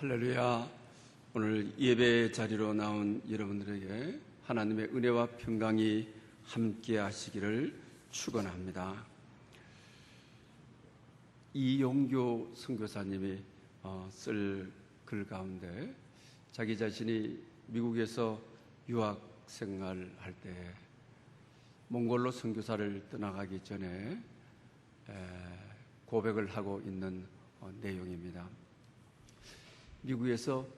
할렐루야. 오늘 예배 자리로 나온 여러분들에게 하나님의 은혜와 평강이 함께 하시기를 축원합니다. 이용교 선교사님이 쓸 글 가운데 자기 자신이 미국에서 유학 생활할 때 몽골로 선교사를 떠나가기 전에 고백을 하고 있는 내용입니다. 미국에서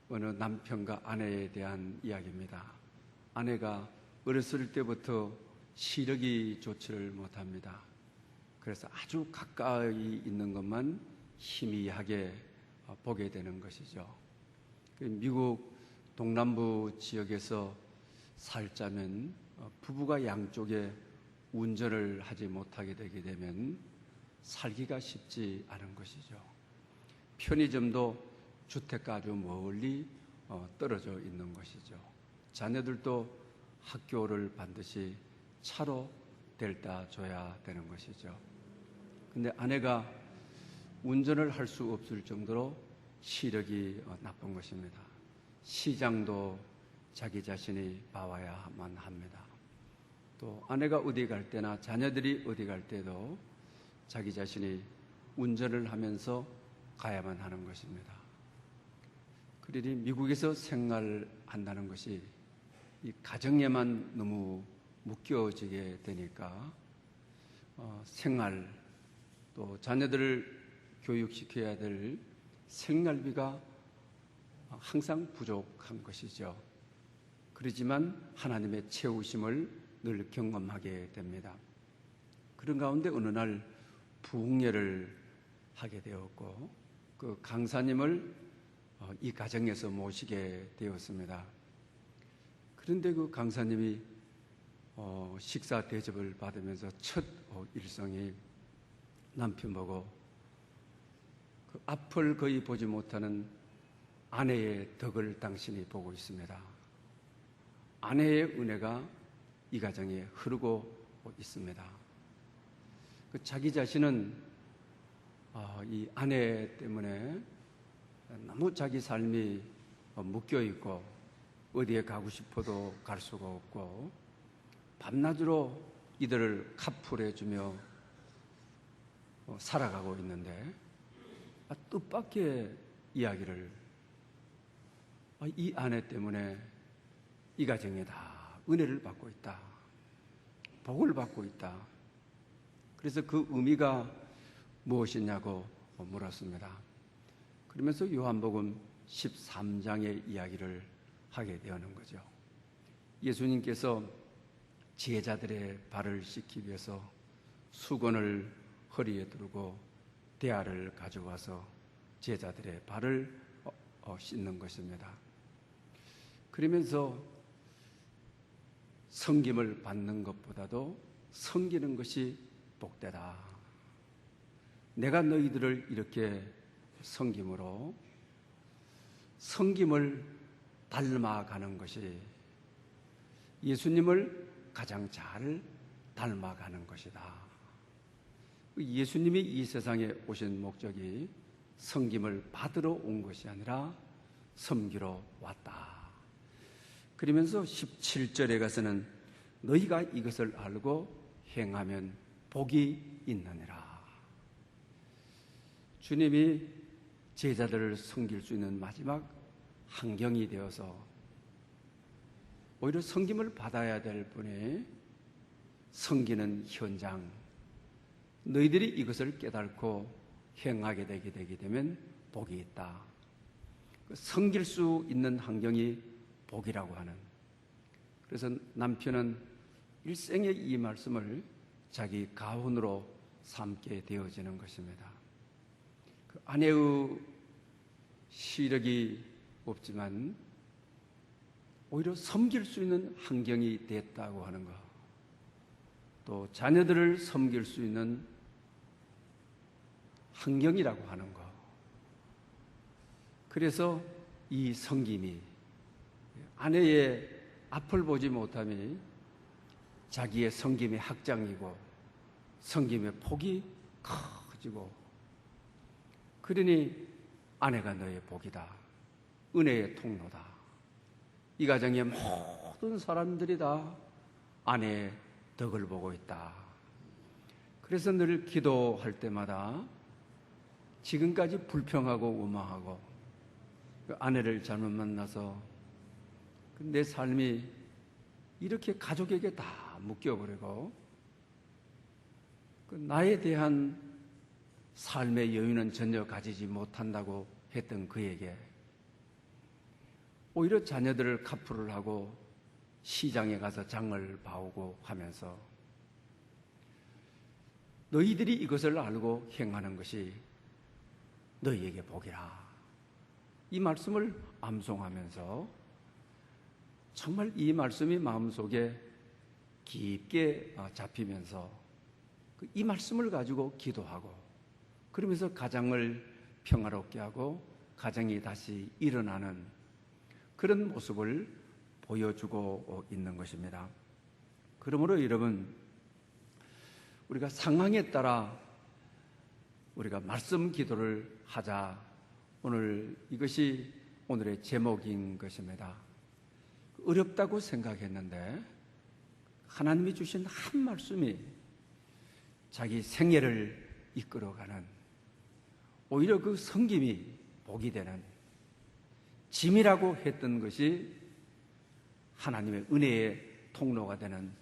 어느 남편과 아내에 대한 이야기입니다. 아내가 어렸을 때부터 시력이 좋지를 못합니다. 그래서 아주 가까이 있는 것만 희미하게 보게 되는 것이죠. 미국 동남부 지역에서 살자면 부부가 양쪽에 운전을 하지 못하게 되게 되면 살기가 쉽지 않은 것이죠. 편의점도 주택가 아주 멀리 떨어져 있는 것이죠. 자녀들도 학교를 반드시 차로 데려다 줘야 되는 것이죠. 근데 아내가 운전을 할 수 없을 정도로 시력이 나쁜 것입니다. 시장도 자기 자신이 봐와야만 합니다. 또 아내가 어디 갈 때나 자녀들이 어디 갈 때도 자기 자신이 운전을 하면서 가야만 하는 것입니다. 그러니 미국에서 생활한다는 것이 이 가정에만 너무 묶여지게 되니까 생활 또 자녀들을 교육시켜야 될 생활비가 항상 부족한 것이죠. 그렇지만 하나님의 채우심을 늘 경험하게 됩니다. 그런 가운데 어느 날 부흥회를 하게 되었고 그 강사님을 이 가정에서 모시게 되었습니다. 그런데 그 강사님이 식사 대접을 받으면서 첫 일성이 남편 보고 그 앞을 거의 보지 못하는 아내의 덕을 당신이 보고 있습니다. 아내의 은혜가 이 가정에 흐르고 있습니다. 자기 자신은 이 아내 때문에 너무 자기 삶이 묶여있고 어디에 가고 싶어도 갈 수가 없고 밤낮으로 이들을 카풀해주며 살아가고 있는데 뜻밖의 이야기를 이 아내 때문에 이 가정에 다 은혜를 받고 있다. 복을 받고 있다. 그래서 그 의미가 무엇이냐고 물었습니다. 그러면서 요한복음 13장의 이야기를 하게 되는 거죠. 예수님께서 제자들의 발을 씻기 위해서 수건을 허리에 두르고 대야를 가져와서 제자들의 발을 씻는 것입니다. 그러면서 섬김을 받는 것보다도 섬기는 것이 복되다. 내가 너희들을 이렇게 섬김으로 섬김을 닮아가는 것이 예수님을 가장 잘 닮아가는 것이다. 예수님이 이 세상에 오신 목적이 섬김을 받으러 온 것이 아니라 섬기러 왔다. 그러면서 17절에 가서는 너희가 이것을 알고 행하면 복이 있느니라. 주님이 제자들을 섬길 수 있는 마지막 환경이 되어서 오히려 섬김을 받아야 될 분이 섬기는 현장, 너희들이 이것을 깨닫고 행하게 되게 되면 복이 있다. 섬길 수 있는 환경이 복이라고 하는. 그래서 남편은 일생의 이 말씀을 자기 가훈으로 삼게 되어지는 것입니다. 그 아내의 시력이 없지만 오히려 섬길 수 있는 환경이 됐다고 하는 것, 또 자녀들을 섬길 수 있는 환경이라고 하는 것. 그래서 이 섬김이 아내의 앞을 보지 못함이 자기의 섬김의 확장이고 섬김의 폭이 커지고, 그러니 아내가 너의 복이다. 은혜의 통로다. 이 가정의 모든 사람들이 다 아내의 덕을 보고 있다. 그래서 늘 기도할 때마다 지금까지 불평하고 원망하고 그 아내를 잘못 만나서 내 삶이 이렇게 가족에게 다 묶여버리고 그 나에 대한 삶의 여유는 전혀 가지지 못한다고 했던 그에게 오히려 자녀들을 카풀을 하고 시장에 가서 장을 봐오고 하면서 너희들이 이것을 알고 행하는 것이 너희에게 복이라. 이 말씀을 암송하면서 정말 이 말씀이 마음속에 깊게 잡히면서 이 말씀을 가지고 기도하고 그러면서 가정을 평화롭게 하고 가정이 다시 일어나는 그런 모습을 보여주고 있는 것입니다. 그러므로 여러분, 우리가 상황에 따라 우리가 말씀 기도를 하자. 오늘 이것이 오늘의 제목인 것입니다. 어렵다고 생각했는데 하나님이 주신 한 말씀이 자기 생애를 이끌어가는, 오히려 그 섬김이 복이 되는, 짐이라고 했던 것이 하나님의 은혜의 통로가 되는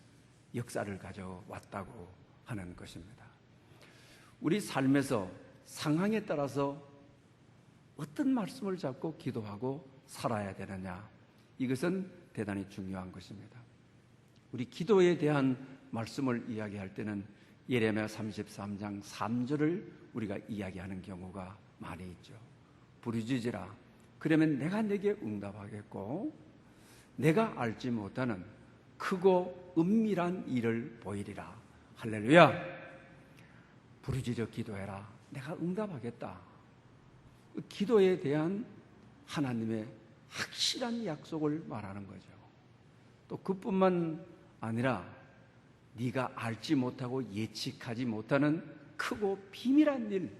역사를 가져왔다고 하는 것입니다. 우리 삶에서 상황에 따라서 어떤 말씀을 잡고 기도하고 살아야 되느냐, 이것은 대단히 중요한 것입니다. 우리 기도에 대한 말씀을 이야기할 때는 예레미야 33장 3절을 우리가 이야기하는 경우가 많이 있죠. 부르짖으라 그러면 내가 네게 응답하겠고 내가 알지 못하는 크고 은밀한 일을 보이리라. 할렐루야. 부르짖어 기도해라. 내가 응답하겠다. 기도에 대한 하나님의 확실한 약속을 말하는 거죠. 또 그뿐만 아니라 네가 알지 못하고 예측하지 못하는 크고 비밀한 일,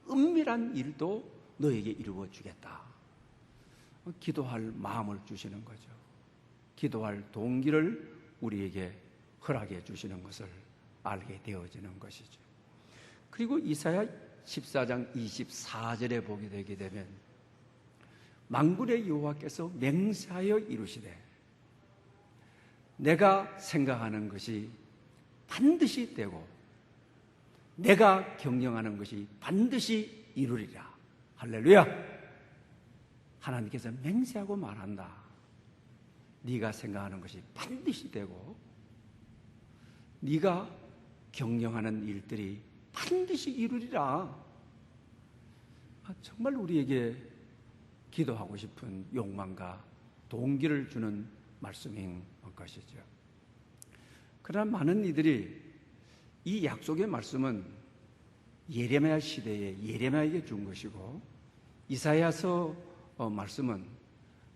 은밀한 일도 너에게 이루어 주겠다. 기도할 마음을 주시는 거죠. 기도할 동기를 우리에게 허락해 주시는 것을 알게 되어지는 것이죠. 그리고 이사야 14장 24절에 보게 되게 되면 만군의 여호와께서 맹세하여 이루시되 내가 생각하는 것이 반드시 되고 내가 경영하는 것이 반드시 이루리라. 할렐루야. 하나님께서 맹세하고 말한다. 네가 생각하는 것이 반드시 되고 네가 경영하는 일들이 반드시 이루리라. 정말 우리에게 기도하고 싶은 욕망과 동기를 주는 말씀인 것이죠. 그러나 많은 이들이 이 약속의 말씀은 예레미야 시대에 예레미야에게 준 것이고 이사야서 말씀은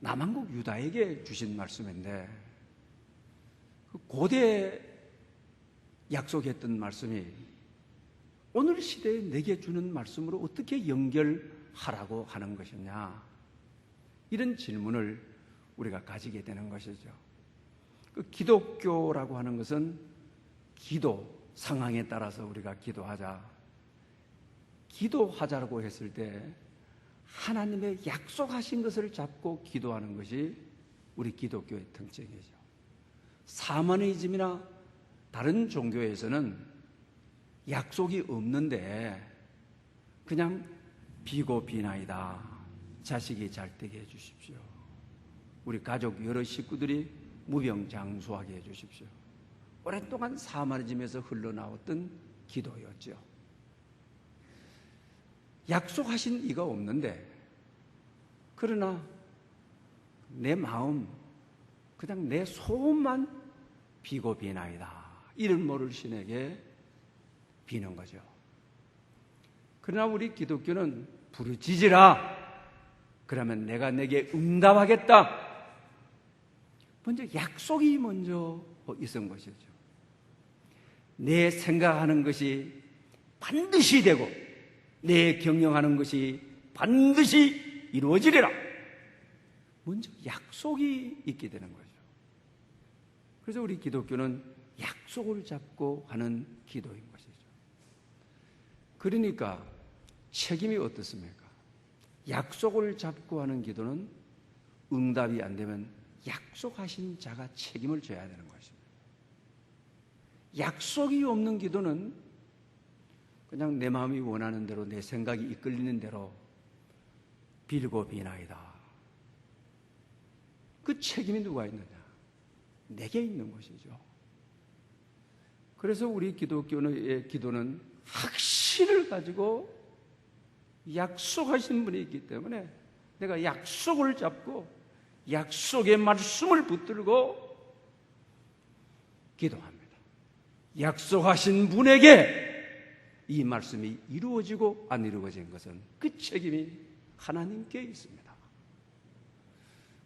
남한국 유다에게 주신 말씀인데 고대 약속했던 말씀이 오늘 시대에 내게 주는 말씀으로 어떻게 연결하라고 하는 것이냐, 이런 질문을 우리가 가지게 되는 것이죠. 그 기독교라고 하는 것은 기도 상황에 따라서 우리가 기도하자라고 했을 때 하나님의 약속하신 것을 잡고 기도하는 것이 우리 기독교의 특징이죠. 사마니즘이나 다른 종교에서는 약속이 없는데 그냥 비고비나이다. 자식이 잘 되게 해주십시오. 우리 가족 여러 식구들이 무병장수하게 해주십시오. 오랫동안 사마니즘에서 흘러나왔던 기도였죠. 약속하신 이가 없는데 그러나 내 마음, 그냥 내 소원만 비고 비나이다. 이름 모를 신에게 비는 거죠. 그러나 우리 기독교는 부르짖으라. 그러면 내가 내게 응답하겠다. 먼저 약속이 먼저 있은 것이죠. 내 생각하는 것이 반드시 되고 내 경영하는 것이 반드시 이루어지리라. 먼저 약속이 있게 되는 거죠. 그래서 우리 기독교는 약속을 잡고 하는 기도인 것이죠. 그러니까 책임이 어떻습니까? 약속을 잡고 하는 기도는 응답이 안 되면 약속하신 자가 책임을 져야 되는 것입니다. 약속이 없는 기도는 그냥 내 마음이 원하는 대로, 내 생각이 이끌리는 대로 빌고 비나이다. 그 책임이 누가 있느냐? 내게 있는 것이죠. 그래서 우리 기독교의 기도는 확신을 가지고 약속하신 분이 있기 때문에 내가 약속을 잡고 약속의 말씀을 붙들고 기도합니다. 약속하신 분에게 이 말씀이 이루어지고 안 이루어진 것은 그 책임이 하나님께 있습니다.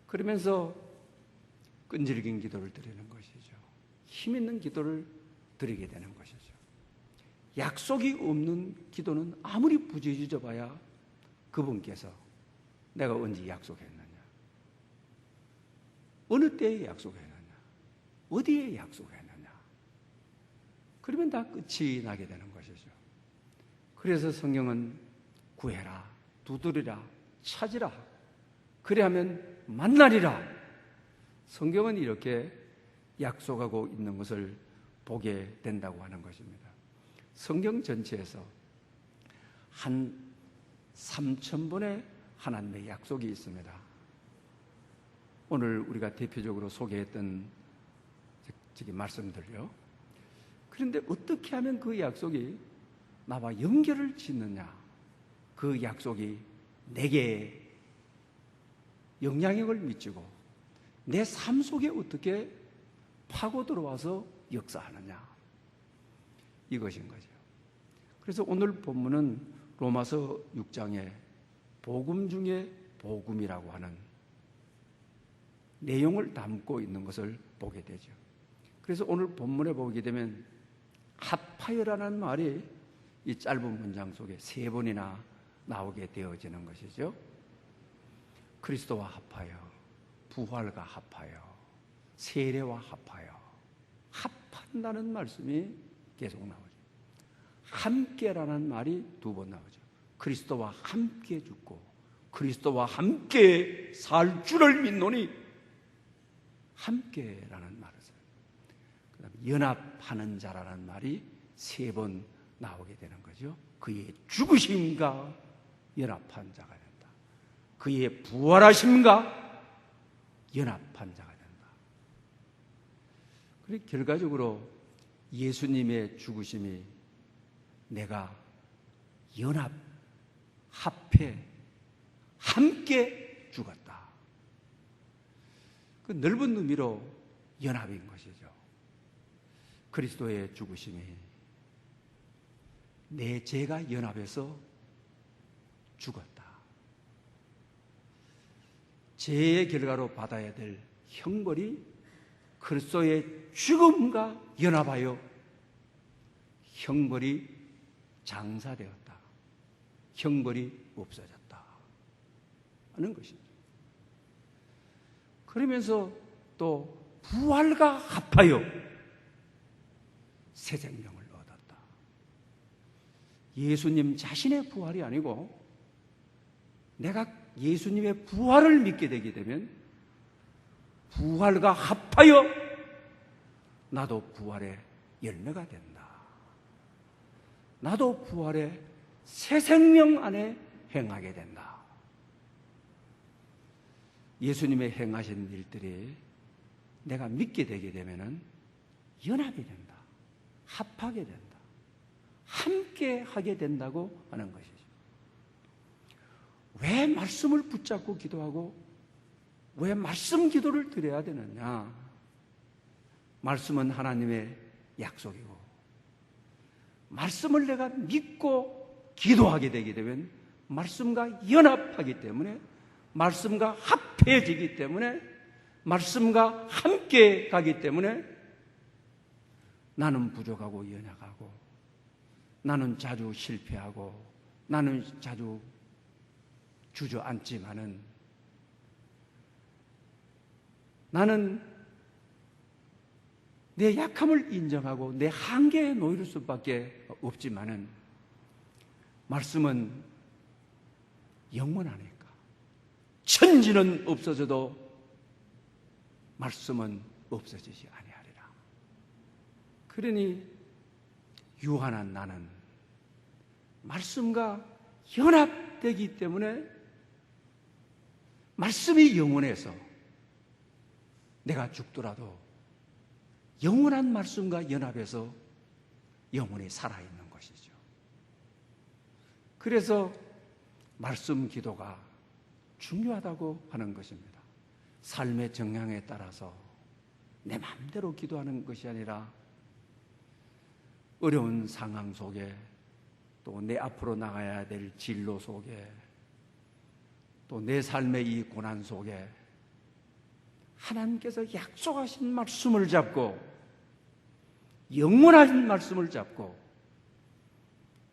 그러면서 끈질긴 기도를 드리는 것이죠. 힘 있는 기도를 드리게 되는 것이죠. 약속이 없는 기도는 아무리 부지런해 봐야 그분께서 내가 언제 약속했느냐, 어느 때에 약속했느냐, 어디에 약속했느냐, 그러면 다 끝이 나게 되는 것이죠. 그래서 성경은 구해라, 두드리라, 찾으라, 그래야면 만나리라. 성경은 이렇게 약속하고 있는 것을 보게 된다고 하는 것입니다. 성경 전체에서 한 3,000번의 하나님의 약속이 있습니다. 오늘 우리가 대표적으로 소개했던 말씀들요. 그런데 어떻게 하면 그 약속이 나와 연결을 짓느냐, 그 약속이 내게 영향력을 미치고 내 삶 속에 어떻게 파고 들어와서 역사하느냐, 이것인 거죠. 그래서 오늘 본문은 로마서 6장에 복음 중에 복음이라고 하는 내용을 담고 있는 것을 보게 되죠. 그래서 오늘 본문에 보게 되면 합하여라는 말이 이 짧은 문장 속에 3번이나 나오게 되어지는 것이죠. 그리스도와 합하여, 부활과 합하여, 세례와 합하여, 합한다는 말씀이 계속 나오죠. 함께라는 말이 2번 나오죠. 그리스도와 함께 죽고 그리스도와 함께 살 줄을 믿노니, 함께라는 말을 써요. 그다음에 연합하는 자라는 말이 3번 나오게 되는 거죠. 그의 죽으심과 연합한 자가 된다. 그의 부활하심과 연합한 자가 된다. 그리고 결과적으로 예수님의 죽으심이 내가 연합, 합해, 함께 죽었다. 그 넓은 의미로 연합인 것이죠. 그리스도의 죽으심이 내 죄가 연합해서 죽었다. 죄의 결과로 받아야 될 형벌이 그리스도의 죽음과 연합하여 형벌이 장사되었다. 형벌이 없어졌다 하는 것입니다. 그러면서 또 부활과 합하여 새 생명을 얻었다. 예수님 자신의 부활이 아니고 내가 예수님의 부활을 믿게 되게 되면 부활과 합하여 나도 부활의 열매가 된다. 나도 부활의 새 생명 안에 행하게 된다. 예수님의 행하신 일들이 내가 믿게 되게 되면은 연합이 된다. 합하게 된다. 함께 하게 된다고 하는 것이죠. 왜 말씀을 붙잡고 기도하고 왜 말씀 기도를 드려야 되느냐? 말씀은 하나님의 약속이고 말씀을 내가 믿고 기도하게 되게 되면 말씀과 연합하기 때문에, 말씀과 합해지기 때문에, 말씀과 함께 가기 때문에 나는 부족하고 연약하고 나는 자주 실패하고 나는 자주 주저앉지만은 나는 내 약함을 인정하고 내 한계에 놓일 수밖에 없지만은 말씀은 영원하니까 천지는 없어져도 말씀은 없어지지 아니하리라. 그러니 유한한 나는 말씀과 연합되기 때문에 말씀이 영원해서 내가 죽더라도 영원한 말씀과 연합해서 영원히 살아있는 것이죠. 그래서 말씀 기도가 중요하다고 하는 것입니다. 삶의 정향에 따라서 내 마음대로 기도하는 것이 아니라 어려운 상황 속에 또 내 앞으로 나가야 될 진로 속에 또 내 삶의 이 고난 속에 하나님께서 약속하신 말씀을 잡고 영원한 말씀을 잡고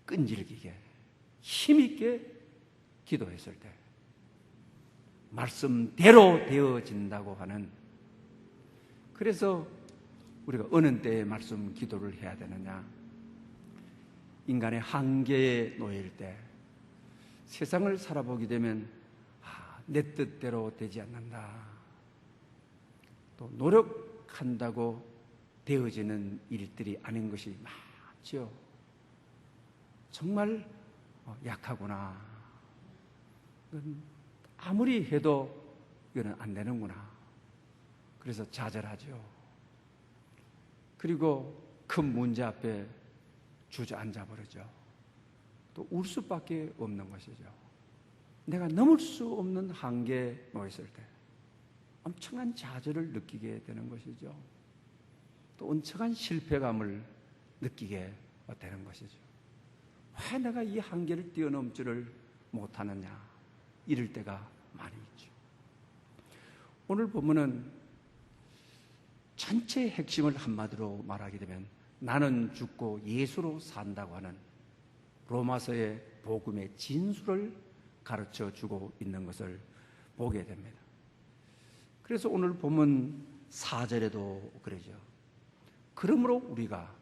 끈질기게 힘있게 기도했을 때 말씀대로 되어진다고 하는, 그래서 우리가 어느 때에 말씀 기도를 해야 되느냐, 인간의 한계에 놓일 때 세상을 살아보게 되면 내 뜻대로 되지 않는다, 또 노력한다고 되어지는 일들이 아닌 것이 많죠. 정말 약하구나, 아무리 해도 이거는 안 되는구나. 그래서 좌절하죠. 그리고 큰 문제 앞에 주저앉아 버리죠. 또 울 수밖에 없는 것이죠. 내가 넘을 수 없는 한계에 놓였을 때 엄청난 좌절을 느끼게 되는 것이죠. 또 엄청난 실패감을 느끼게 되는 것이죠. 왜 내가 이 한계를 뛰어넘지를 못하느냐, 이럴 때가 많이 있죠. 오늘 본문은 전체의 핵심을 한마디로 말하게 되면 나는 죽고 예수로 산다고 하는 로마서의 복음의 진수를 가르쳐 주고 있는 것을 보게 됩니다. 그래서 오늘 본문 4절에도 그러죠. 그러므로 우리가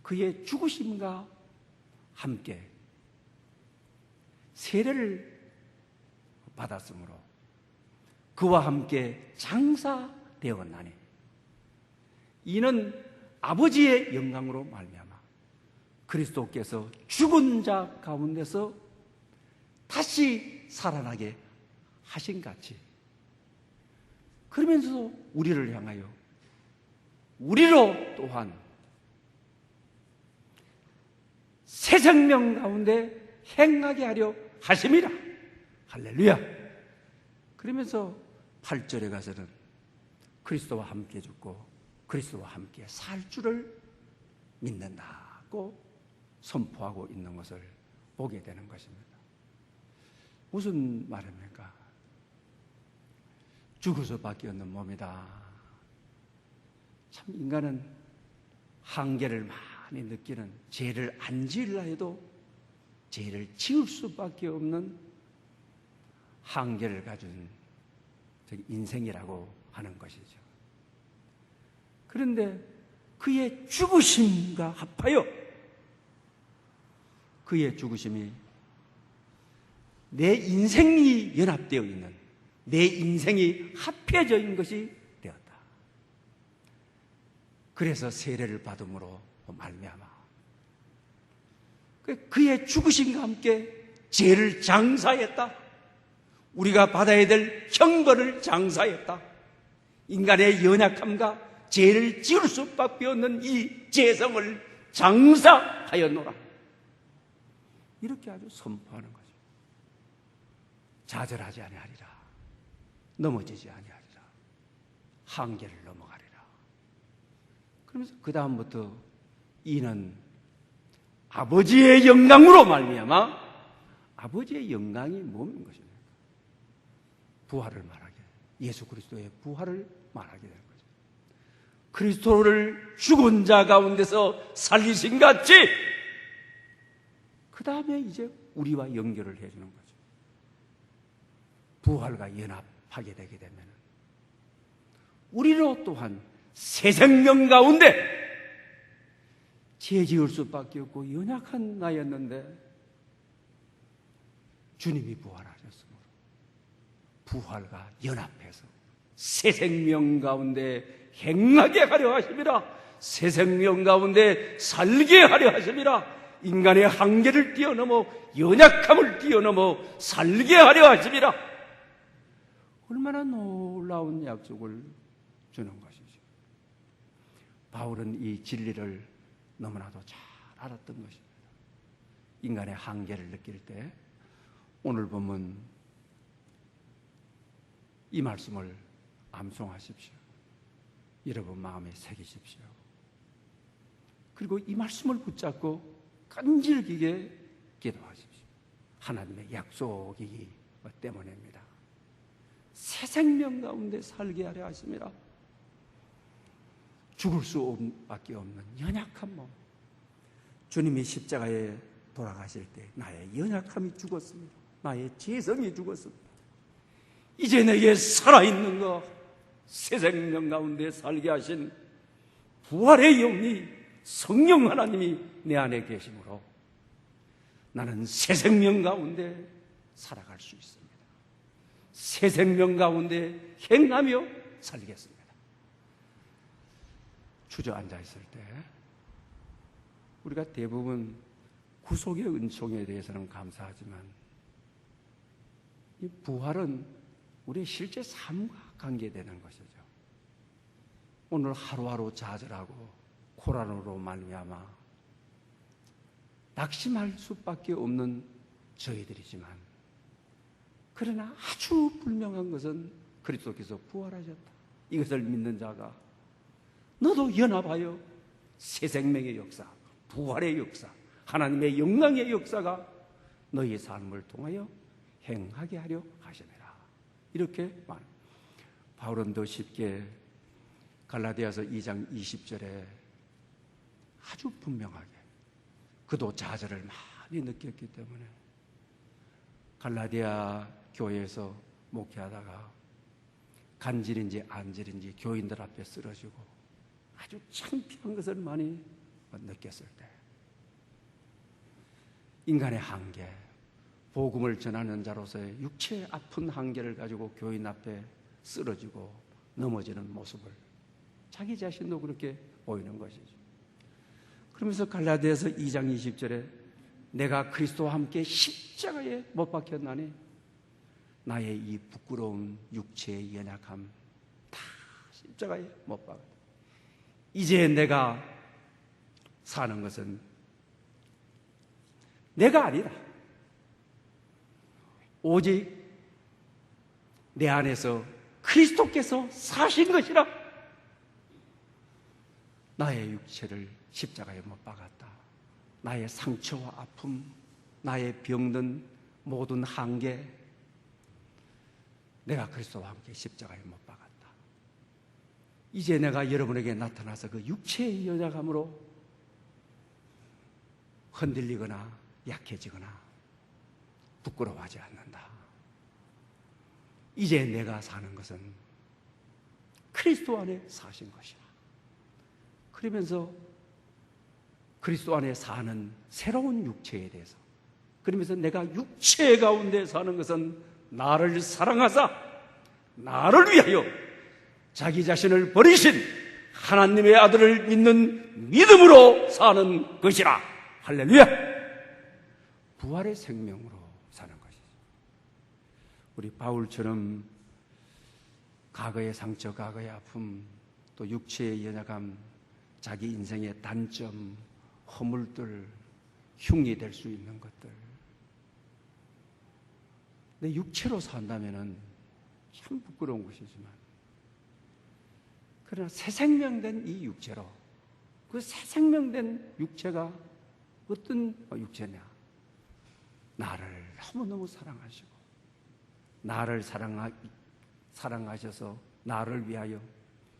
그의 죽으심과 함께 세례를 받았으므로 그와 함께 장사되었나니 이는 아버지의 영광으로 말미암아 그리스도께서 죽은 자 가운데서 다시 살아나게 하신 같이, 그러면서 우리를 향하여 우리로 또한 새 생명 가운데 행하게 하려 하심이라. 할렐루야. 그러면서 8절에 가서는 그리스도와 함께 죽고 그리스도와 함께 살 줄을 믿는다고 선포하고 있는 것을 보게 되는 것입니다. 무슨 말입니까? 죽을 수밖에 없는 몸이다. 참 인간은 한계를 많이 느끼는, 죄를 안 지으려 해도 죄를 지을 수밖에 없는 한계를 가진 인생이라고 하는 것이죠. 그런데 그의 죽으심과 합하여 그의 죽으심이 내 인생이 연합되어 있는, 내 인생이 합해져 있는 것이 되었다. 그래서 세례를 받음으로 말미암아 그의 죽으심과 함께 죄를 장사했다. 우리가 받아야 될 형벌을 장사했다. 인간의 연약함과 죄를 지을 수밖에 없는 이 죄성을 장사하였노라. 이렇게 아주 선포하는 거죠. 좌절하지 아니하리라. 넘어지지 아니하리라. 한계를 넘어가리라. 그러면서 그 다음부터 이는 아버지의 영광으로 말미암아, 아버지의 영광이 뭐인 것입니까? 부활을 말하게, 예수 그리스도의 부활을 말하게 되는 거죠. 그리스도를 죽은 자 가운데서 살리신 같이 그 다음에 이제 우리와 연결을 해주는 거죠. 부활과 연합하게 되게 되면 우리로 또한 새 생명 가운데 죄 지을 수밖에 없고 연약한 나였는데 주님이 부활하셨으므로 부활과 연합해서 새 생명 가운데 행하게 하려 하심이라. 새 생명 가운데 살게 하려 하심이라. 인간의 한계를 뛰어넘어 연약함을 뛰어넘어 살게 하려 하심이라. 얼마나 놀라운 약속을 주는 것이죠. 바울은 이 진리를 너무나도 잘 알았던 것입니다. 인간의 한계를 느낄 때 오늘 보면 이 말씀을 암송하십시오. 여러분 마음에 새기십시오. 그리고 이 말씀을 붙잡고 끈질기게 기도하십시오. 하나님의 약속이기 때문입니다. 새 생명 가운데 살게 하려 하심이라. 죽을 수밖에 없는 연약한 몸. 주님이 십자가에 돌아가실 때 나의 연약함이 죽었습니다. 나의 죄성이 죽었습니다. 이제 내게 살아있는 것, 새 생명 가운데 살게 하신 부활의 영이 성령 하나님이 내 안에 계심으로 나는 새 생명 가운데 살아갈 수 있습니다. 새 생명 가운데 행하며 살겠습니다. 주저앉아 있을 때 우리가 대부분 구속의 은총에 대해서는 감사하지만 이 부활은 우리의 실제 삶과 관계되는 것이죠. 오늘 하루하루 좌절하고 고난으로 말미암아 낙심할 수밖에 없는 저희들이지만 그러나 아주 분명한 것은 그리스도께서 부활하셨다. 이것을 믿는 자가 너도 연합하여 새 생명의 역사, 부활의 역사, 하나님의 영광의 역사가 너희의 삶을 통하여 행하게 하려 하시니라. 이렇게 말합니다. 바울은 더 쉽게 갈라디아서 2장 20절에 아주 분명하게 그도 좌절을 많이 느꼈기 때문에 갈라디아 교회에서 목회하다가 간질인지 안질인지 교인들 앞에 쓰러지고 아주 창피한 것을 많이 느꼈을 때 인간의 한계, 복음을 전하는 자로서의 육체의 아픈 한계를 가지고 교인 앞에 쓰러지고 넘어지는 모습을 자기 자신도 그렇게 보이는 것이죠. 그러면서 갈라디아서 2장 20절에 내가 그리스도와 함께 십자가에 못 박혔나니 나의 이 부끄러운 육체의 연약함 다 십자가에 못 박았다. 이제 내가 사는 것은 내가 아니라 오직 내 안에서 그리스도께서 사신 것이라. 나의 육체를 십자가에 못 박았다. 나의 상처와 아픔, 나의 병든 모든 한계, 내가 그리스도와 함께 십자가에 못 박았다. 이제 내가 여러분에게 나타나서 그 육체의 연약함으로 흔들리거나 약해지거나 부끄러워하지 않는다. 이제 내가 사는 것은 그리스도 안에 사신 것이야. 그러면서 그리스도 안에 사는 새로운 육체에 대해서, 그러면서 내가 육체 가운데 사는 것은 나를 사랑하사 나를 위하여 자기 자신을 버리신 하나님의 아들을 믿는 믿음으로 사는 것이라. 할렐루야! 부활의 생명으로 사는 것이죠. 우리 바울처럼 과거의 상처, 과거의 아픔, 또 육체의 연약함, 자기 인생의 단점, 허물들, 흉이 될 수 있는 것들, 내 육체로 산다면 참 부끄러운 것이지만, 그러나 새 생명된 이 육체로, 그 새 생명된 육체가 어떤 육체냐? 나를 너무너무 사랑하시고 나를 사랑하셔서 나를 위하여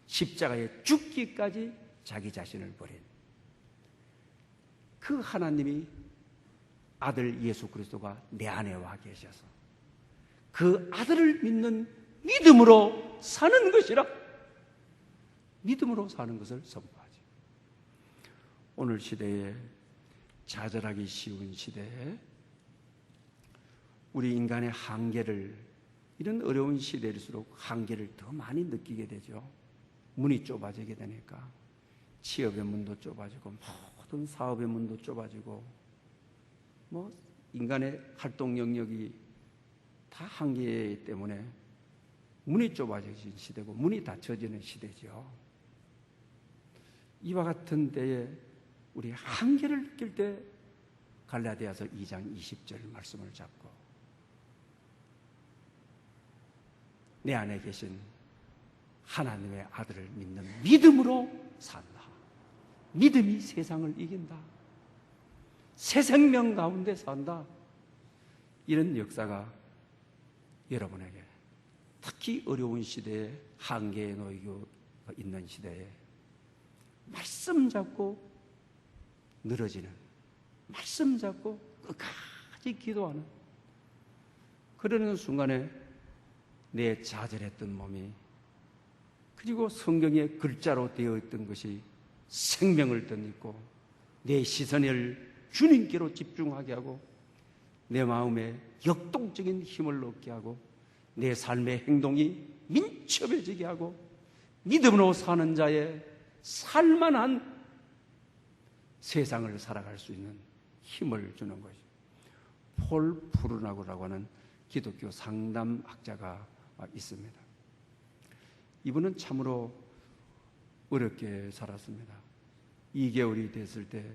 십자가에 죽기까지 자기 자신을 버린 그 하나님이 아들 예수 그리스도가 내 안에 와 계셔서 그 아들을 믿는 믿음으로 사는 것이라. 믿음으로 사는 것을 선포하죠. 오늘 시대에, 좌절하기 쉬운 시대에 우리 인간의 한계를, 이런 어려운 시대일수록 한계를 더 많이 느끼게 되죠. 문이 좁아지게 되니까 취업의 문도 좁아지고 모든 사업의 문도 좁아지고 인간의 활동 영역이 다 한계 때문에 문이 좁아진 시대고 문이 닫혀지는 시대죠. 이와 같은 때에 우리 한계를 느낄 때 갈라디아서 2장 20절 말씀을 잡고 내 안에 계신 하나님의 아들을 믿는 믿음으로 산다. 믿음이 세상을 이긴다. 새 생명 가운데 산다. 이런 역사가 여러분에게, 특히 어려운 시대에, 한계에 놓이고 있는 시대에 말씀 잡고 늘어지는, 말씀 잡고 끝까지 기도하는, 그러는 순간에 내 좌절했던 몸이, 그리고 성경의 글자로 되어 있던 것이 생명을 덧입고 내 시선을 주님께로 집중하게 하고 내 마음에 역동적인 힘을 얻게 하고 내 삶의 행동이 민첩해지게 하고 믿음으로 사는 자의 살만한 세상을 살아갈 수 있는 힘을 주는 것이죠. 폴 푸르나고라고 하는 기독교 상담학자가 있습니다. 이분은 참으로 어렵게 살았습니다. 2개월이 됐을 때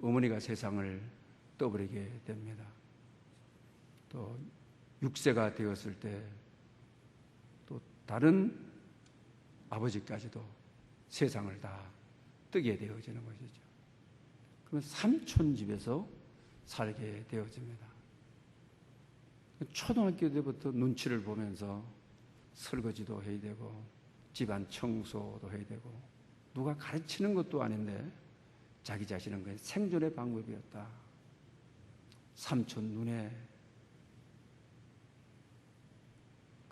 어머니가 세상을 떠버리게 됩니다. 또 6세가 되었을 때 또 다른 아버지까지도 세상을 다 뜨게 되어지는 것이죠. 그러면 삼촌 집에서 살게 되어집니다. 초등학교 때부터 눈치를 보면서 설거지도 해야 되고 집안 청소도 해야 되고 누가 가르치는 것도 아닌데 자기 자신은 그냥 생존의 방법이었다. 삼촌 눈에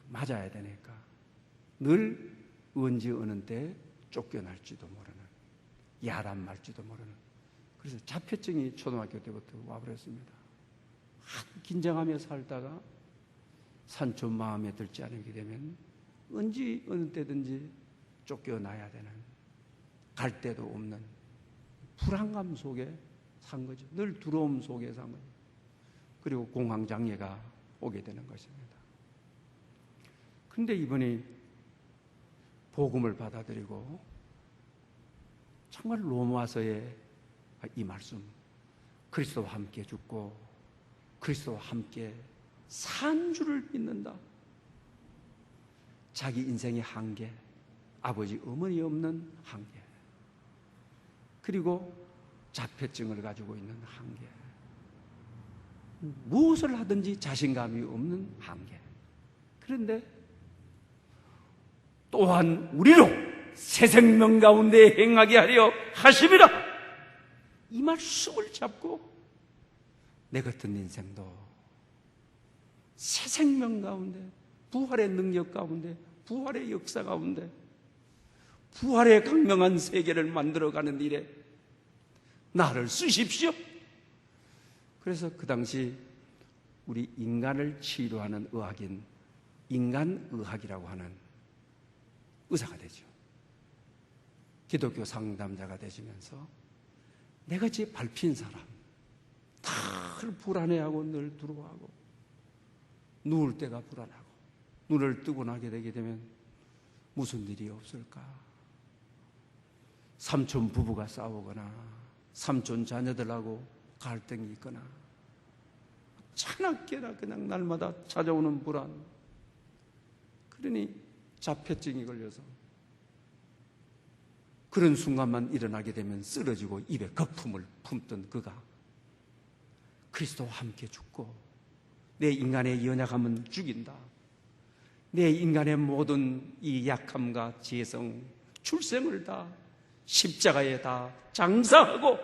맞아야 되니까 늘 언제 어느 때 쫓겨날지도 모르는, 야단 말지도 모르는, 그래서 자폐증이 초등학교 때부터 와버렸습니다. 긴장하며 살다가 삼촌 마음에 들지 않게 되면 언제 어느 때든지 쫓겨나야 되는, 갈 데도 없는 불안감 속에 산 거죠. 늘 두려움 속에 산 거죠. 그리고 공황장애가 오게 되는 것입니다. 그런데 이분이 복음을 받아들이고 정말 로마서의 이 말씀, 그리스도와 함께 죽고 그리스도와 함께 산 줄을 믿는다. 자기 인생의 한계, 아버지 어머니 없는 한계, 그리고 자폐증을 가지고 있는 한계, 무엇을 하든지 자신감이 없는 한계. 그런데 또한 우리로 새 생명 가운데 행하게 하려 하심이라. 이 말씀을 잡고 내 같은 인생도 새 생명 가운데, 부활의 능력 가운데, 부활의 역사 가운데, 부활의 강명한 세계를 만들어가는 일에 나를 쓰십시오. 그래서 그 당시 우리 인간을 치료하는 의학인 인간의학이라고 하는 의사가 되죠. 기독교 상담자가 되시면서 내같이 밟힌 사람, 늘 불안해하고 늘 두려워하고 누울 때가 불안하고 눈을 뜨고 나게 되게 되면 무슨 일이 없을까? 삼촌 부부가 싸우거나 삼촌 자녀들하고 갈등이 있거나 차납게나 그냥 날마다 찾아오는 불안, 그러니 자폐증이 걸려서 그런 순간만 일어나게 되면 쓰러지고 입에 거품을 품던 그가 그리스도와 함께 죽고 내 인간의 연약함은 죽인다, 내 인간의 모든 이 약함과 재성, 출생을 다 십자가에 다 장사하고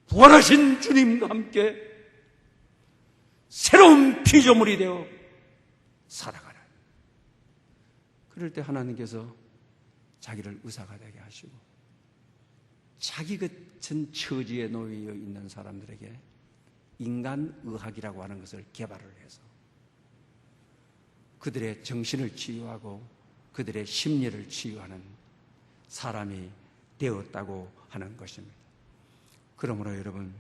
부활하신 주님과 함께 새로운 피조물이 되어 살아가라. 그럴 때 하나님께서 자기를 의사가 되게 하시고 자기 같은 처지에 놓여 있는 사람들에게 인간의학이라고 하는 것을 개발을 해서 그들의 정신을 치유하고 그들의 심리를 치유하는 사람이 되었다고 하는 것입니다. 그러므로 여러분,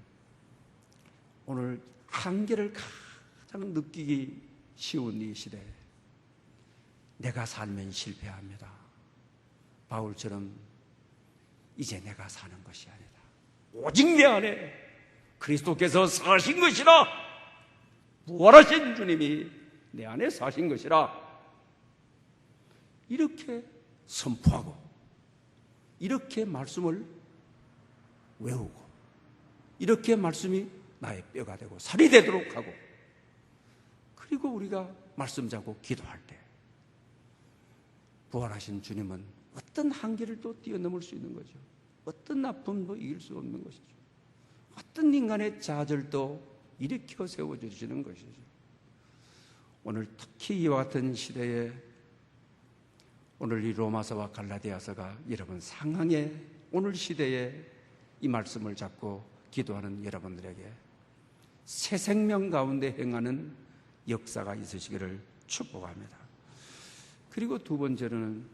오늘 한계를 가장 느끼기 쉬운 이 시대에 내가 살면 실패합니다. 바울처럼 이제 내가 사는 것이 아니다. 오직 내 안에 그리스도께서 사신 것이라. 부활하신 주님이 내 안에 사신 것이라. 이렇게 선포하고 이렇게 말씀을 외우고 이렇게 말씀이 나의 뼈가 되고 살이 되도록 하고 그리고 우리가 말씀 잡고 기도할 때 부활하신 주님은 어떤 한계를 또 뛰어넘을 수 있는 거죠. 어떤 아픔도 이길 수 없는 것이죠. 어떤 인간의 좌절도 일으켜 세워주시는 것이죠. 오늘 특히 이와 같은 시대에 오늘 이 로마서와 갈라디아서가 여러분 상황에 오늘 시대에 이 말씀을 잡고 기도하는 여러분들에게 새 생명 가운데 행하는 역사가 있으시기를 축복합니다. 그리고 두 번째로는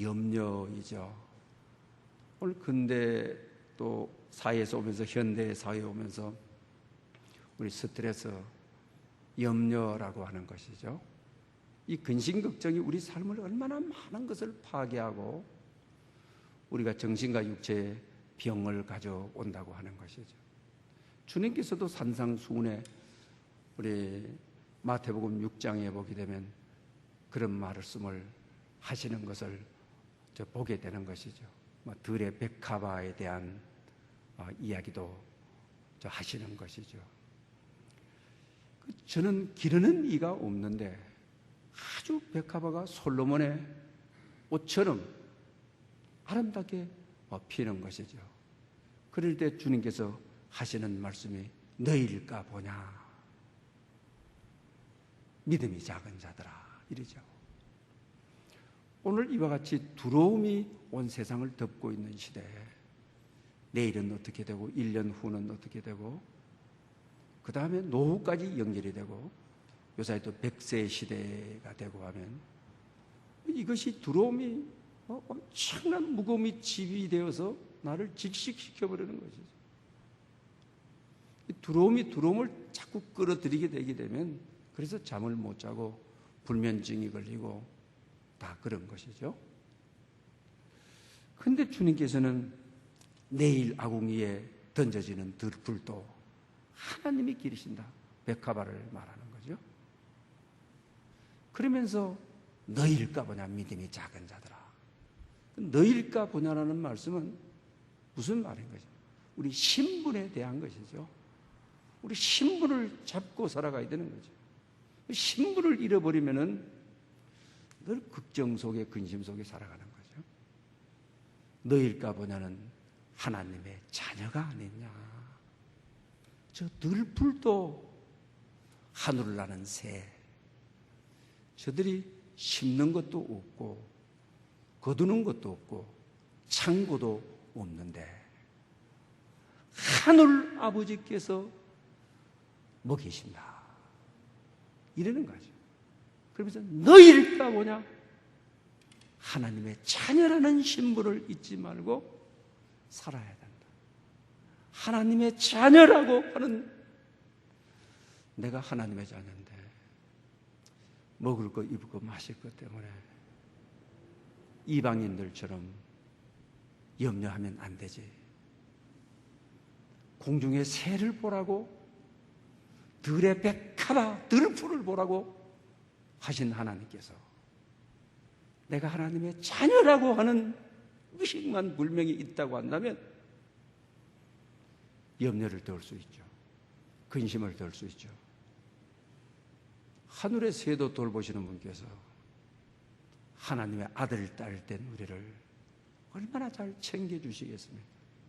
염려이죠. 오늘 근대 또 사회에서 오면서 현대 사회에 오면서 우리 스트레스, 염려라고 하는 것이죠. 이 근심 걱정이 우리 삶을 얼마나 많은 것을 파괴하고 우리가 정신과 육체에 병을 가져온다고 하는 것이죠. 주님께서도 산상수훈에 우리 마태복음 6장에 보게 되면 그런 말씀을 하시는 것을 보게 되는 것이죠. 들의 백합화에 대한 이야기도 하시는 것이죠. 저는 기르는 이가 없는데 아주 백합화가 솔로몬의 옷처럼 아름답게 피는 것이죠. 그럴 때 주님께서 하시는 말씀이 너희일까 보냐, 믿음이 작은 자들아, 이러죠. 오늘 이와 같이 두려움이 온 세상을 덮고 있는 시대에 내일은 어떻게 되고 1년 후는 어떻게 되고 그 다음에 노후까지 연결이 되고 요사이 또 100세 시대가 되고 하면 이것이 두려움이 엄청난 무거움이 지휘되어서 나를 질식시켜버리는 것이죠. 두려움을 자꾸 끌어들이게 되게 되면 그래서 잠을 못 자고 불면증이 걸리고 다 그런 것이죠. 그런데 주님께서는 내일 아궁이에 던져지는 들불도 하나님이 기르신다. 백합화를 말하는 거죠. 그러면서 너희일까 보냐, 믿음이 작은 자들아. 너희일까 보냐라는 말씀은 무슨 말인 거죠? 우리 신분에 대한 것이죠. 우리 신분을 잡고 살아가야 되는 거죠. 신분을 잃어버리면은 늘 걱정 속에 근심 속에 살아가는 거죠. 너희일까 보냐는 하나님의 자녀가 아니냐. 저 들풀도 하늘을 나는 새, 저들이 심는 것도 없고 거두는 것도 없고 창고도 없는데 하늘 아버지께서 먹이신다, 이러는 거죠. 그러면서 너희일까 보냐, 하나님의 자녀라는 신분을 잊지 말고 살아야 된다. 하나님의 자녀라고 하는, 내가 하나님의 자녀인데 먹을 거 입을 거 마실 것 때문에 이방인들처럼 염려하면 안 되지. 공중의 새를 보라고, 들의 백합화, 들풀을 보라고 하신 하나님께서 내가 하나님의 자녀라고 하는 의식만 분명히 있다고 한다면 염려를 덜 수 있죠. 근심을 덜 수 있죠. 하늘의 새도 돌보시는 분께서 하나님의 아들, 딸 된 우리를 얼마나 잘 챙겨주시겠습니까?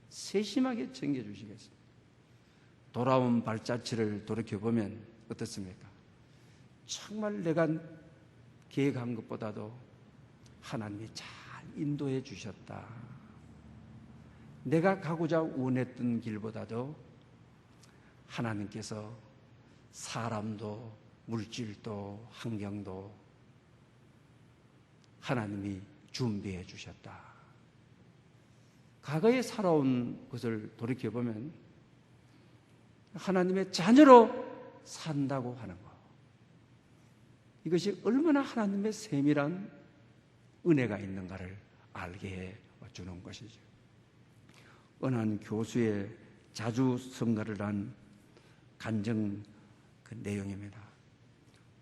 세심하게 챙겨주시겠습니다. 돌아온 발자취를 돌이켜보면 어떻습니까? 정말 내가 계획한 것보다도 하나님이 잘 인도해 주셨다. 내가 가고자 원했던 길보다도 하나님께서 사람도 물질도 환경도 하나님이 준비해 주셨다. 과거에 살아온 것을 돌이켜보면 하나님의 자녀로 산다고 하는 것, 이것이 얼마나 하나님의 세밀한 은혜가 있는가를 알게 해주는 것이죠. 어느 한 교수의 자주 성가를 한 간증 그 내용입니다.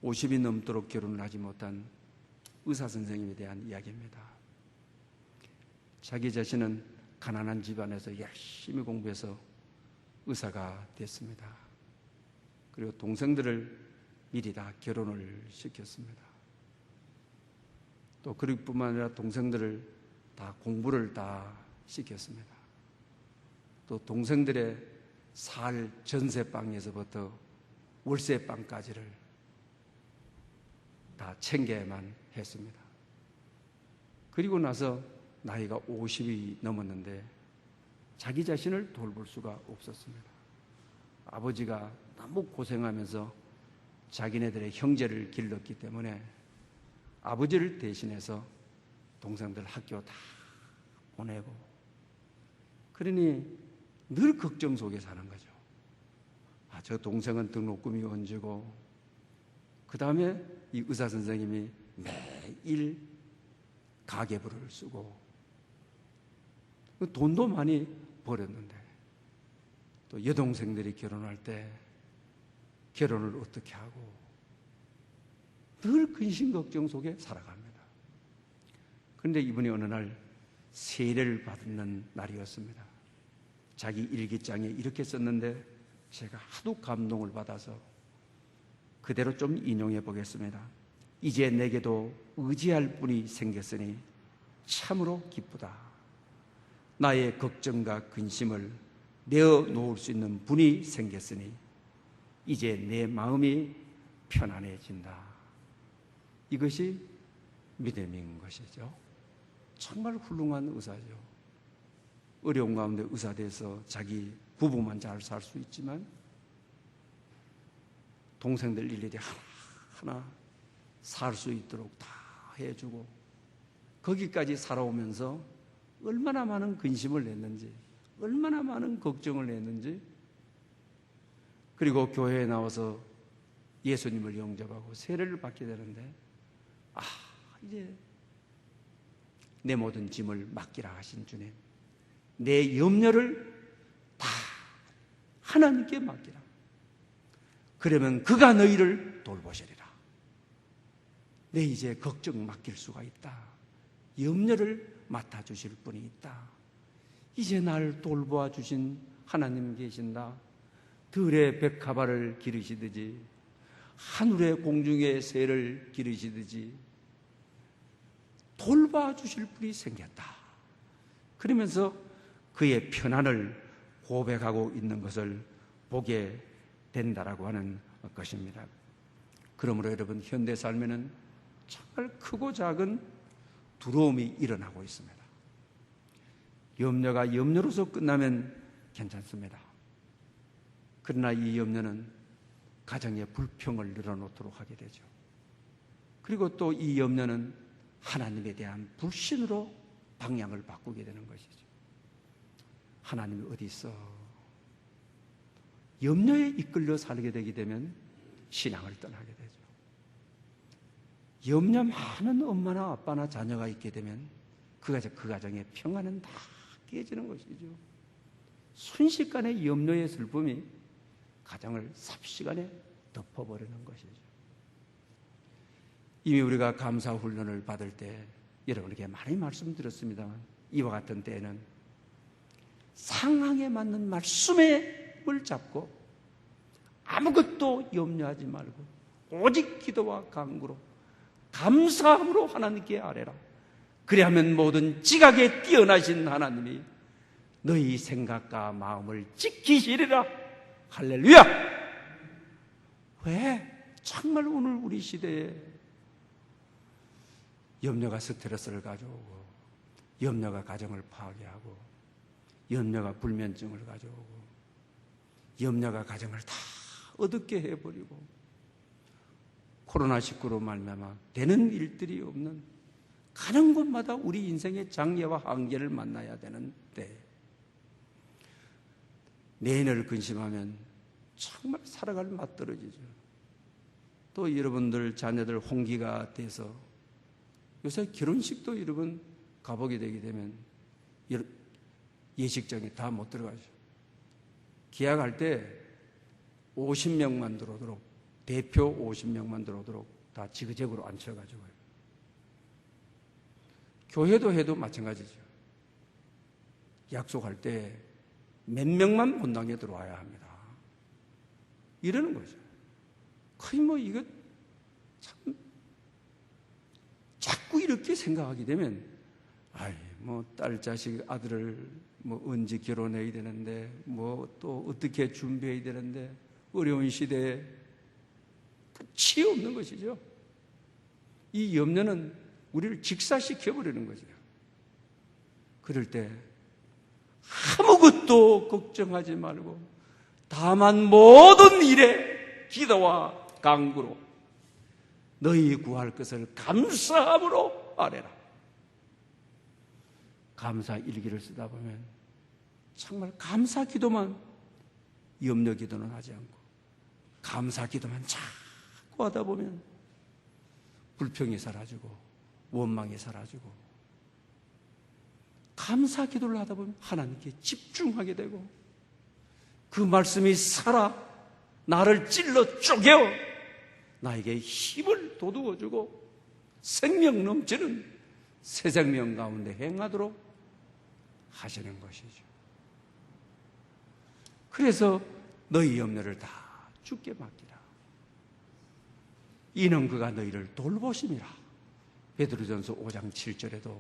50이 넘도록 결혼을 하지 못한 의사 선생님에 대한 이야기입니다. 자기 자신은 가난한 집안에서 열심히 공부해서 의사가 됐습니다. 그리고 동생들을 미리 다 결혼을 시켰습니다. 또 그뿐만 아니라 동생들을 다 공부를 다 시켰습니다. 또 동생들의 살 전세방에서부터 월세방까지를 다 챙겨야만 했습니다. 그리고 나서 나이가 50이 넘었는데 자기 자신을 돌볼 수가 없었습니다. 아버지가 너무 고생하면서 자기네들의 형제를 길렀기 때문에 아버지를 대신해서 동생들 학교 다 보내고, 그러니 늘 걱정 속에 사는 거죠. 저 동생은 등록금이 언제고, 그 다음에 이 의사 선생님이 매일 가계부를 쓰고 돈도 많이 벌었는데 또 여동생들이 결혼할 때 결혼을 어떻게 하고 늘 근심 걱정 속에 살아갑니다. 그런데 이분이 어느 날 세례를 받는 날이었습니다. 자기 일기장에 이렇게 썼는데 제가 하도 감동을 받아서 그대로 좀 인용해 보겠습니다. 이제 내게도 의지할 분이 생겼으니 참으로 기쁘다. 나의 걱정과 근심을 내어 놓을 수 있는 분이 생겼으니 이제 내 마음이 편안해진다. 이것이 믿음인 것이죠. 정말 훌륭한 의사죠. 어려운 가운데 의사 돼서 자기 부부만 잘 살 수 있지만 동생들 일일이 하나하나 살 수 있도록 다 해주고, 거기까지 살아오면서 얼마나 많은 근심을 냈는지, 얼마나 많은 걱정을 냈는지, 그리고 교회에 나와서 예수님을 영접하고 세례를 받게 되는데, 이제 내 모든 짐을 맡기라 하신 주님, 내 염려를 다 하나님께 맡기라. 그러면 그가 너희를 돌보시리라. 내 이제 걱정 맡길 수가 있다. 염려를 맡아주실 분이 있다. 이제 날 돌보아 주신 하나님 계신다. 들의 백합화를 기르시듯이, 하늘의 공중의 새를 기르시듯이 돌봐 주실 분이 생겼다. 그러면서 그의 편안을 고백하고 있는 것을 보게 된다라고 하는 것입니다. 그러므로 여러분, 현대 삶에는 정말 크고 작은 두려움이 일어나고 있습니다. 염려가 염려로서 끝나면 괜찮습니다. 그러나 이 염려는 가정의 불평을 늘어놓도록 하게 되죠. 그리고 또 이 염려는 하나님에 대한 불신으로 방향을 바꾸게 되는 것이죠. 하나님이 어디 있어? 염려에 이끌려 살게 되게 되면 신앙을 떠나게 되죠. 염려 많은 엄마나 아빠나 자녀가 있게 되면 그 가정의 평안은 다 깨지는 것이죠. 순식간에 염려의 슬픔이 가정을 삽시간에 덮어버리는 것이죠. 이미 우리가 감사 훈련을 받을 때 여러분에게 많이 말씀드렸습니다만, 이와 같은 때에는 상황에 맞는 말씀을 잡고 아무것도 염려하지 말고 오직 기도와 간구로 감사함으로 하나님께 아뢰라. 그리하면 모든 지각에 뛰어나신 하나님이 너희 생각과 마음을 지키시리라. 할렐루야! 왜 정말 오늘 우리 시대에 염려가 스트레스를 가져오고, 염려가 가정을 파괴하고, 염려가 불면증을 가져오고, 염려가 가정을 다 어둡게 해버리고, 코로나19로 말미암아 되는 일들이 없는, 가는 곳마다 우리 인생의 장애와 한계를 만나야 되는데, 내년을 근심하면 정말 살아갈 맛 떨어지죠. 또 여러분들 자녀들 홍기가 돼서, 요새 결혼식도 여러분 가보게 되게 되면 예식장에 다 못 들어가죠. 기약할 때 50명만 들어오도록, 대표 50명만 들어오도록 다 지그재그로 앉혀가지고요. 교회도 해도 마찬가지죠. 약속할 때 몇 명만 본당에 들어와야 합니다. 이러는 거죠. 거의 뭐 이거 참 자꾸 이렇게 생각하게 되면, 아이 뭐 딸 자식 아들을 뭐 언제 결혼해야 되는데, 뭐 또 어떻게 준비해야 되는데, 어려운 시대에 끝이 없는 것이죠. 이 염려는 우리를 직사시켜버리는 거죠. 그럴 때 아무것도 걱정하지 말고 다만 모든 일에 기도와 간구로 너희 구할 것을 감사함으로 아뢰라. 감사 일기를 쓰다 보면 정말 감사 기도만, 염려 기도는 하지 않고 감사 기도만 자꾸 하다 보면 불평이 사라지고 원망이 사라지고, 감사 기도를 하다 보면 하나님께 집중하게 되고, 그 말씀이 살아 나를 찔러 쪼개어 나에게 힘을 돋우어주고 생명 넘치는 새 생명 가운데 행하도록 하시는 것이죠. 그래서 너희 염려를 다 주께 맡기라. 이는 그가 너희를 돌보심이라. 베드로전서 5장 7절에도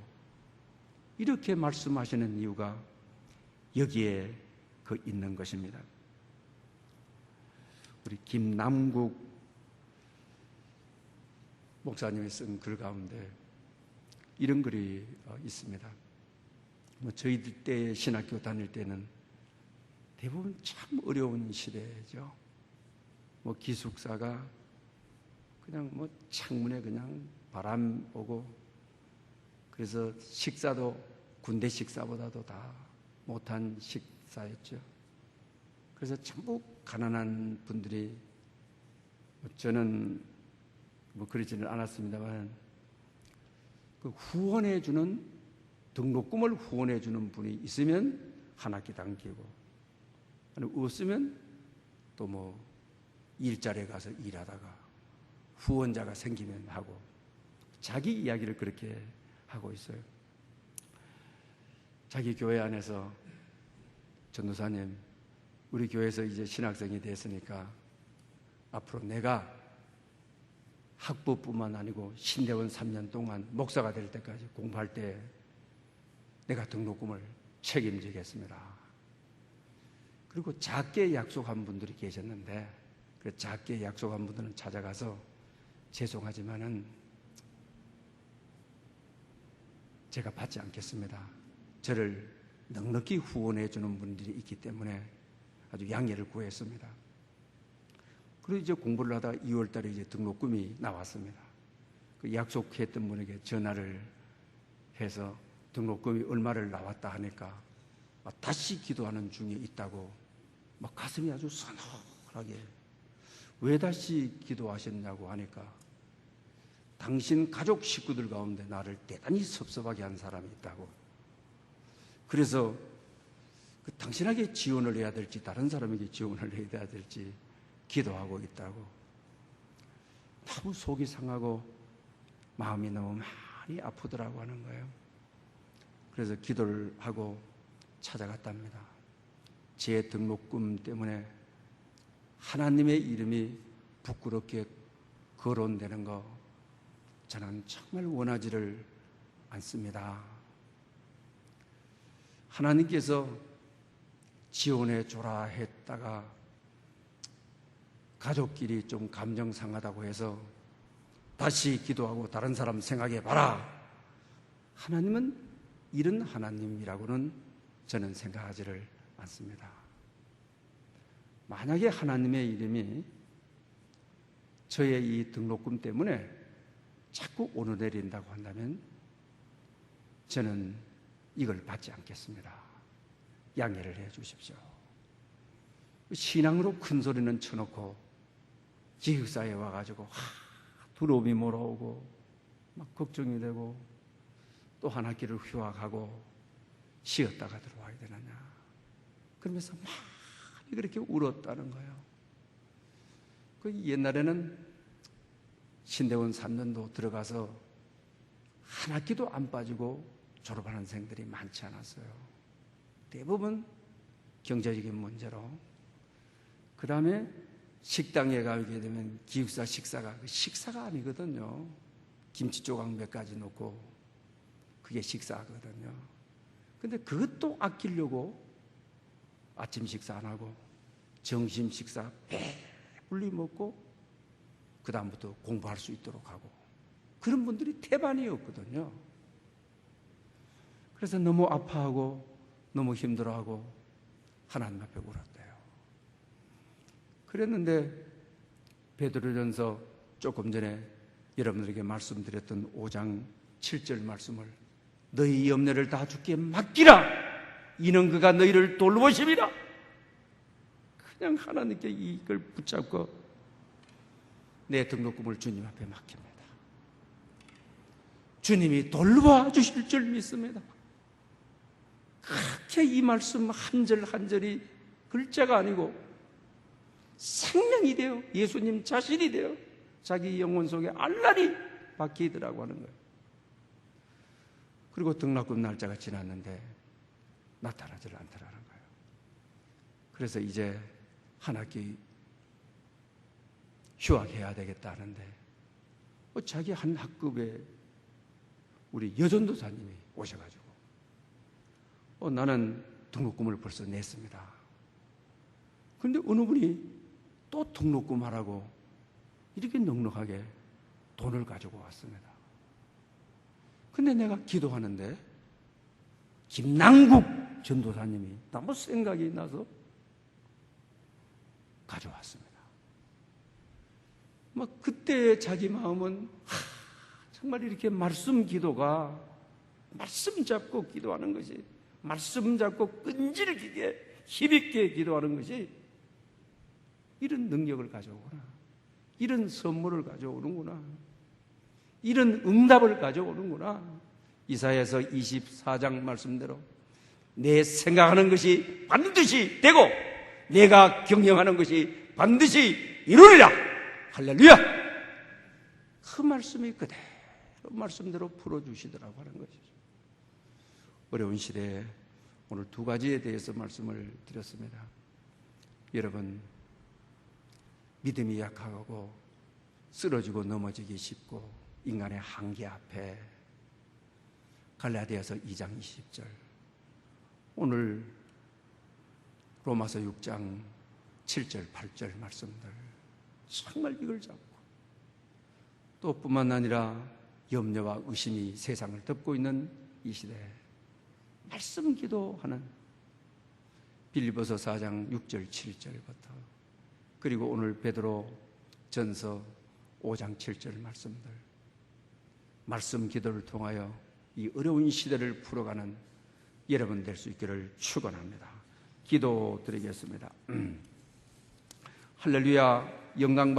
이렇게 말씀하시는 이유가 여기에 있는 것입니다. 우리 김남국 목사님이 쓴 글 가운데 이런 글이 있습니다. 저희들 때 신학교 다닐 때는 대부분 참 어려운 시대죠. 기숙사가 그냥 창문에 그냥 바람 오고, 그래서 식사도 군대 식사보다도 다 못한 식사였죠. 그래서 전부 가난한 분들이, 저는 그러지는 않았습니다만, 그 후원해주는, 등록금을 후원해주는 분이 있으면 한 학기 당기고, 없으면 또 일자리에 가서 일하다가 후원자가 생기면 하고, 자기 이야기를 그렇게 하고 있어요. 자기 교회 안에서 전도사님, 우리 교회에서 이제 신학생이 됐으니까 앞으로 내가 학부뿐만 아니고 신대원 3년 동안 목사가 될 때까지 공부할 때 내가 등록금을 책임지겠습니다. 그리고 작게 약속한 분들이 계셨는데, 그 작게 약속한 분들은 찾아가서 죄송하지만은 제가 받지 않겠습니다. 저를 넉넉히 후원해 주는 분들이 있기 때문에 아주 양해를 구했습니다. 그리고 이제 공부를 하다 2월 달에 이제 등록금이 나왔습니다. 그 약속했던 분에게 전화를 해서 등록금이 얼마를 나왔다 하니까 다시 기도하는 중에 있다고 가슴이 아주 서늘하게, 왜 다시 기도하셨냐고 하니까 당신 가족 식구들 가운데 나를 대단히 섭섭하게 한 사람이 있다고, 그래서 당신에게 지원을 해야 될지 다른 사람에게 지원을 해야 될지 기도하고 있다고. 너무 속이 상하고 마음이 너무 많이 아프더라고 하는 거예요. 그래서 기도를 하고 찾아갔답니다. 제 등록금 때문에 하나님의 이름이 부끄럽게 거론되는 거 저는 정말 원하지를 않습니다. 하나님께서 지원해 줘라 했다가 가족끼리 좀 감정 상하다고 해서 다시 기도하고 다른 사람 생각해 봐라. 하나님은 이런 하나님이라고는 저는 생각하지를 않습니다. 만약에 하나님의 이름이 저의 이 등록금 때문에 자꾸 오르내린다고 한다면 저는 이걸 받지 않겠습니다. 양해를 해 주십시오. 신앙으로 큰 소리는 쳐놓고 기숙사에 와가지고 두려움이 몰아오고 막 걱정이 되고 또 한 학기를 휴학하고 쉬었다가 들어와야 되느냐, 그러면서 많이 그렇게 울었다는 거예요. 그 옛날에는 신대원 3년도 들어가서 한 학기도 안 빠지고 졸업하는 생들이 많지 않았어요. 대부분 경제적인 문제로. 그 다음에 식당에 가게 되면 기숙사 식사가 식사가 아니거든요. 김치 조각 몇 가지 넣고 그게 식사거든요. 근데 그것도 아끼려고 아침 식사 안 하고 점심 식사 배불리 먹고 그 다음부터 공부할 수 있도록 하고, 그런 분들이 태반이었거든요. 그래서 너무 아파하고 너무 힘들어하고 하나님 앞에 울었대요. 그랬는데 베드로전서 조금 전에 여러분들에게 말씀드렸던 5장 7절 말씀을, 너희 염려를 다 주께 맡기라, 이는 그가 너희를 돌보심이라. 그냥 하나님께 이걸 붙잡고 내 등록금을 주님 앞에 맡깁니다. 주님이 돌봐 주실 줄 믿습니다. 그렇게 이 말씀 한 절 한 절이 글자가 아니고 생명이 되어 예수님 자신이 되어 자기 영혼 속에 알랄이 박히더라고 하는 거예요. 그리고 등록금 날짜가 지났는데 나타나질 않더라는 거예요. 그래서 이제 한 학기 휴학해야 되겠다 하는데 자기 한 학급에 우리 여전도사님이 오셔가지고 나는 등록금을 벌써 냈습니다. 그런데 어느 분이 또 등록금 하라고 이렇게 넉넉하게 돈을 가지고 왔습니다. 근데 내가 기도하는데 김남국 전도사님이 너무 생각이 나서 가져왔습니다. 막 그때 자기 마음은 정말 이렇게 말씀 기도가, 말씀 잡고 기도하는 것이, 말씀 잡고 끈질기게 힘있게 기도하는 것이 이런 능력을 가져오구나, 이런 선물을 가져오는구나, 이런 응답을 가져오는구나. 이사야서 24장 말씀대로 내 생각하는 것이 반드시 되고 내가 경영하는 것이 반드시 이루리라. 할렐루야. 그 말씀이 그대로 말씀대로 풀어주시더라고 하는 것이죠. 어려운 시대에 오늘 두 가지에 대해서 말씀을 드렸습니다. 여러분, 믿음이 약하고 쓰러지고 넘어지기 쉽고 인간의 한계 앞에 갈라디아서 2장 20절, 오늘 로마서 6장 7절 8절 말씀들, 정말 이걸 잡고 또 뿐만 아니라 염려와 의심이 세상을 덮고 있는 이 시대에 말씀 기도하는 빌립보서 4장 6절 7절부터, 그리고 오늘 베드로 전서 5장 7절 말씀들, 말씀 기도를 통하여 이 어려운 시대를 풀어가는 여러분 될 수 있기를 축원합니다. 기도 드리겠습니다. 할렐루야. 영광